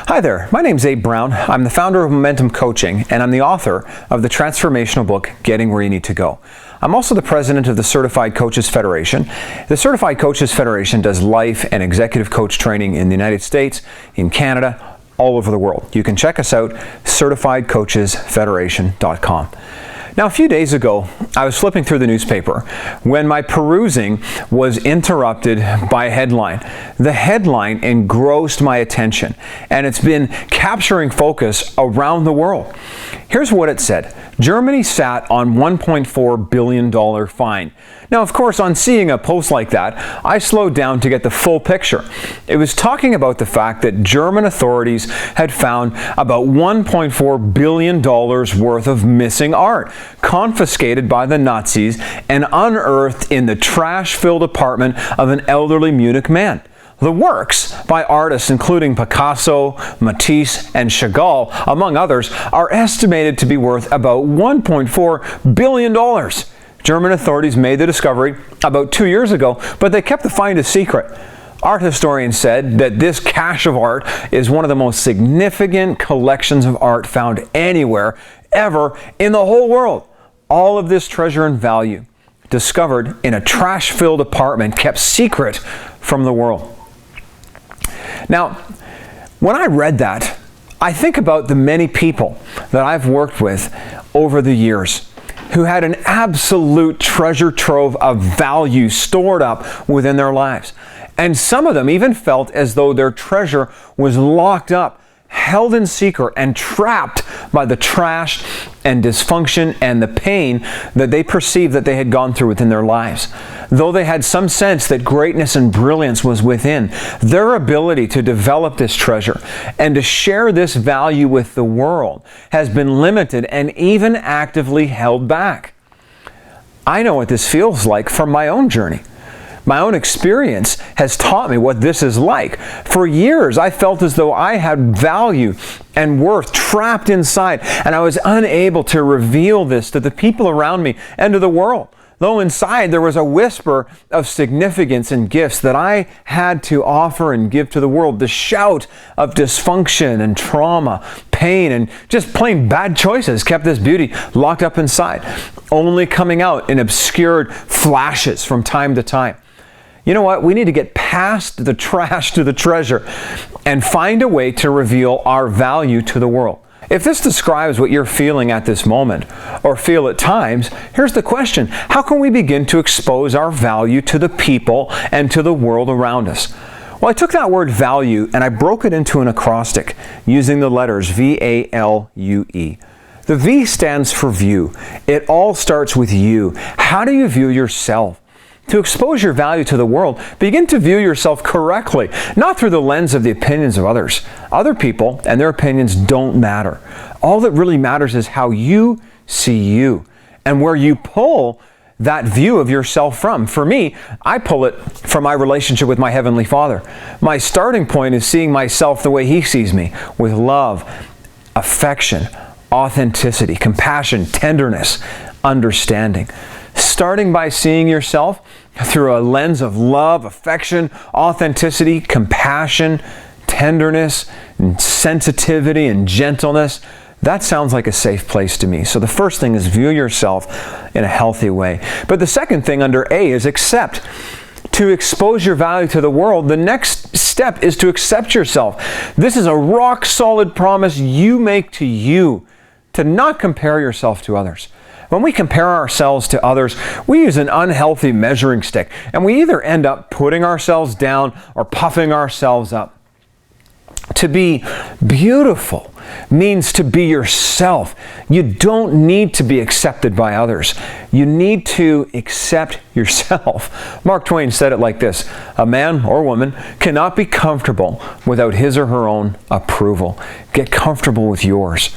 Hi there, my name's Abe Brown. I'm the founder of Momentum Coaching, and I'm the author of the transformational book, Getting Where You Need to Go. I'm also the president of the Certified Coaches Federation. The Certified Coaches Federation does life and executive coach training in the United States, in Canada, all over the world. You can check us out, certifiedcoachesfederation.com. Now, a few days ago, I was flipping through the newspaper when my perusing was interrupted by a headline. The headline engrossed my attention, and it's been capturing focus around the world. Here's what it said. Germany sat on $1.4 billion fine. Now, of course, on seeing a post like that, I slowed down to get the full picture. It was talking about the fact that German authorities had found about $1.4 billion worth of missing art, confiscated by the Nazis and unearthed in the trash-filled apartment of an elderly Munich man. The works by artists including Picasso, Matisse, and Chagall, among others, are estimated to be worth about $1.4 billion. German authorities made the discovery about 2 years ago, but they kept the find a secret. Art historians said that this cache of art is one of the most significant collections of art found anywhere, ever, in the whole world. All of this treasure and value discovered in a trash-filled apartment kept secret from the world. Now, when I read that, I think about the many people that I've worked with over the years who had an absolute treasure trove of value stored up within their lives. And some of them even felt as though their treasure was locked up, held in secret, and trapped by the trash and dysfunction and the pain that they perceived that they had gone through within their lives. Though they had some sense that greatness and brilliance was within, their ability to develop this treasure and to share this value with the world has been limited and even actively held back. I know what this feels like from my own journey. My own experience has taught me what this is like. For years, I felt as though I had value and worth trapped inside, and I was unable to reveal this to the people around me and to the world. Though inside there was a whisper of significance and gifts that I had to offer and give to the world, the shout of dysfunction and trauma, pain, and just plain bad choices kept this beauty locked up inside, only coming out in obscured flashes from time to time. You know what? We need to get past the trash to the treasure and find a way to reveal our value to the world. If this describes what you're feeling at this moment, or feel at times, here's the question. How can we begin to expose our value to the people and to the world around us? Well, I took that word value and I broke it into an acrostic using the letters V-A-L-U-E. The V stands for view. It all starts with you. How do you view yourself? To expose your value to the world, begin to view yourself correctly, not through the lens of the opinions of others. Other people and their opinions don't matter. All that really matters is how you see you and where you pull that view of yourself from. For me, I pull it from my relationship with my Heavenly Father. My starting point is seeing myself the way He sees me, with love, affection, authenticity, compassion, tenderness, understanding. Starting by seeing yourself through a lens of love, affection, authenticity, compassion, tenderness, and sensitivity, and gentleness, that sounds like a safe place to me. So the first thing is view yourself in a healthy way. But the second thing under A is accept. To expose your value to the world, the next step is to accept yourself. This is a rock-solid promise you make to you, to not compare yourself to others. When we compare ourselves to others, we use an unhealthy measuring stick, and we either end up putting ourselves down or puffing ourselves up. To be beautiful means to be yourself. You don't need to be accepted by others. You need to accept yourself. Mark Twain said it like this: a man or woman cannot be comfortable without his or her own approval. Get comfortable with yours.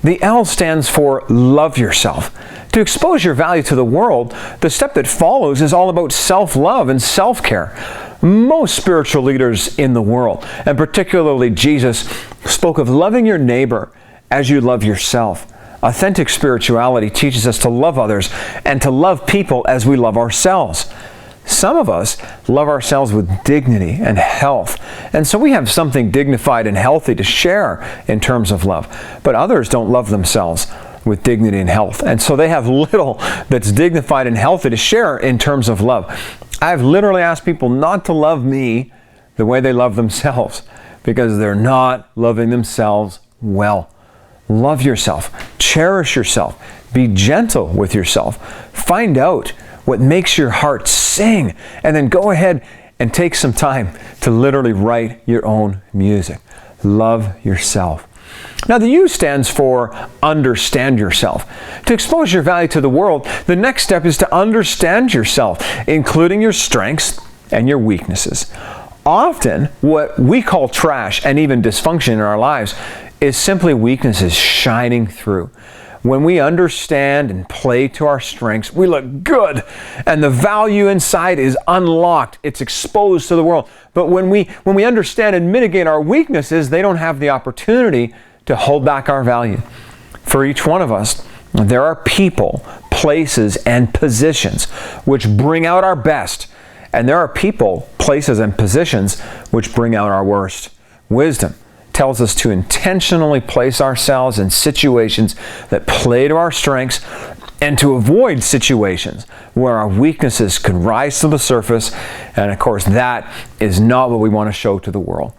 The L stands for love yourself. To expose your value to the world, the step that follows is all about self-love and self-care. Most spiritual leaders in the world, and particularly Jesus, spoke of loving your neighbor as you love yourself. Authentic spirituality teaches us to love others and to love people as we love ourselves. Some of us love ourselves with dignity and health, and so we have something dignified and healthy to share in terms of love. But others don't love themselves with dignity and health, and so they have little that's dignified and healthy to share in terms of love. I've literally asked people not to love me the way they love themselves because they're not loving themselves well. Love yourself. Cherish yourself. Be gentle with yourself. Find out what makes your heart sing, and then go ahead and take some time to literally write your own music. Love yourself. Now, the U stands for understand yourself. To expose your value to the world, the next step is to understand yourself, including your strengths and your weaknesses. Often, what we call trash and even dysfunction in our lives is simply weaknesses shining through. When we understand and play to our strengths, we look good, and the value inside is unlocked. It's exposed to the world. But when we understand and mitigate our weaknesses, they don't have the opportunity to hold back our value. For each one of us, there are people, places, and positions which bring out our best. And there are people, places, and positions which bring out our worst. Wisdom tells us to intentionally place ourselves in situations that play to our strengths and to avoid situations where our weaknesses could rise to the surface. And of course, that is not what we want to show to the world.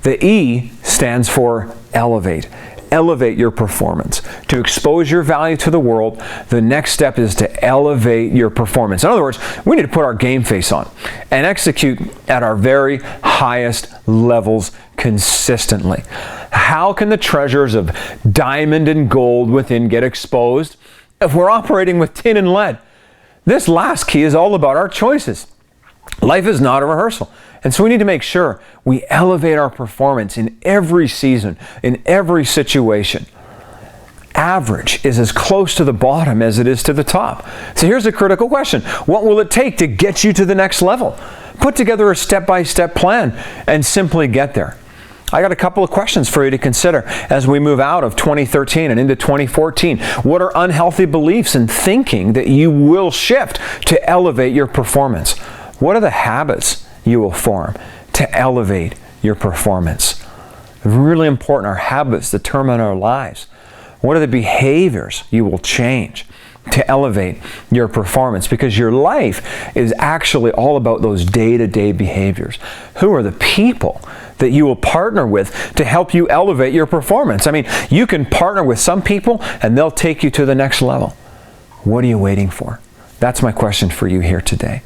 The E stands for elevate. Elevate your performance. To expose your value to the world, the next step is to elevate your performance. In other words, we need to put our game face on and execute at our very highest levels consistently. How can the treasures of diamond and gold within get exposed if we're operating with tin and lead? This last key is all about our choices. Life is not a rehearsal. And so we need to make sure we elevate our performance in every season, in every situation. Average is as close to the bottom as it is to the top. So here's a critical question. What will it take to get you to the next level? Put together a step-by-step plan and simply get there. I got a couple of questions for you to consider as we move out of 2013 and into 2014. What are unhealthy beliefs and thinking that you will shift to elevate your performance? What are the habits you will form to elevate your performance? Really important, our habits determine our lives. What are the behaviors you will change to elevate your performance? Because your life is actually all about those day-to-day behaviors. Who are the people that you will partner with to help you elevate your performance? I mean, you can partner with some people and they'll take you to the next level. What are you waiting for? That's my question for you here today.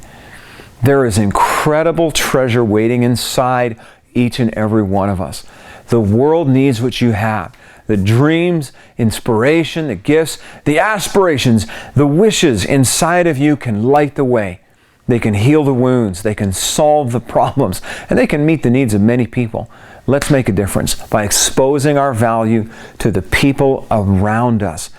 There is incredible treasure waiting inside each and every one of us. The world needs what you have. The dreams, inspiration, the gifts, the aspirations, the wishes inside of you can light the way. They can heal the wounds, they can solve the problems, and they can meet the needs of many people. Let's make a difference by exposing our value to the people around us.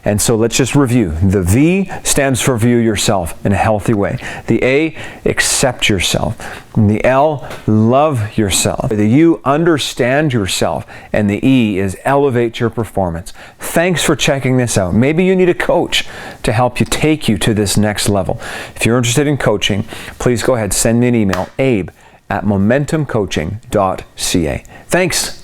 And so let's just review. The V stands for view yourself in a healthy way. The A, accept yourself. And the L, love yourself. The U, understand yourself. And the E is elevate your performance. Thanks for checking this out. Maybe you need a coach to help you take you to this next level. If you're interested in coaching, please go ahead, send me an email, abe@momentumcoaching.ca. Thanks.